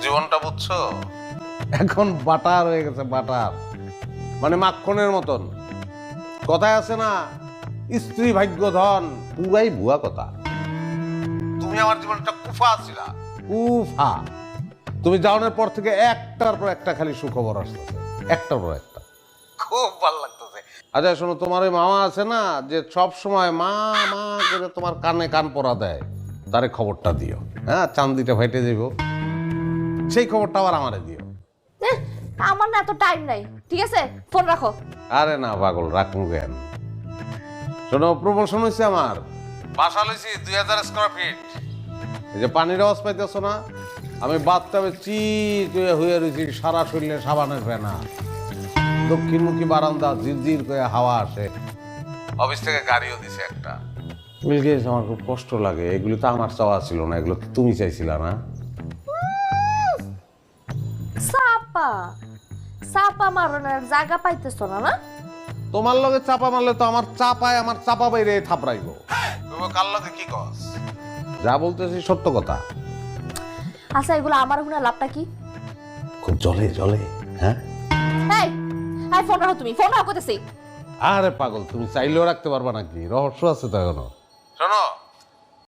জীবনটা বুঝছো এখন বাটার হয়ে গেছে, বাটার মানে মাখনের মতন। কথায় আছে না, স্ত্রী ভাগ্য ধন, পুরাই ভুয়া কথা। তুমি আমার জীবনটা কুফা ছিলা, কুফা। তুমি যাওয়ার পর থেকে একটার পর একটা খালি সুখবর আসতেছে, একটার পর একটা। খুব ভালো লাগতেছে। আচ্ছা শোনো, তোমার ওই মামা আছে না, যে সব সময় মা মা করে তোমার কানে কান পরা দেয়, তারে খবরটা দিও। হ্যাঁ, চান্দিটা ফাইটে যাইব, সেই খবরটা আবার আমারে দিও। আমার না এত টাইম নাই, ঠিক আছে? ফোন রাখো। আরে না পাগল, রাখবো কেন? শোনো, প্রমোশন হয়েছে আমার, বাসা লইছি 2000 স্কোয়ার ফিট। এই যে পানির আওয়াজ পাইতেছো না, আমি বাথটাবে চিট হয়ে রয়েছি, সারা শরীরে সাবানের ফেনা, দক্ষিণমুখী বারান্দা, ঝিরঝির করে হাওয়া আসে। অফিস থেকে গাড়িও দিছে একটা। বিলগেটস, আমার খুব কষ্ট লাগে। এগুলো তো আমার চাওয়া ছিল না, এগুলো তো তুমি চাইছিলা না? চাপা চাপা মারনের জায়গা পাইতেছ না? না তোমার লগে চাপা মারলে তো আমার চাপায় আমার চাপা বাইরে থাপড়াইবো। তুমি কার লগে কি কস? যা বলতেছি সত্য কথা। আচ্ছা, এগুলো আমার হুনা লাভটা কি? খুব জলে জলে। হ্যাঁ, এই এই ফোন রাখো, তুমি ফোন রাখো কইতেছি। আরে পাগল, তুমি চাইলেও রাখতে পারবা নাকি? রহস্য আছে তো এখনো। শোনো,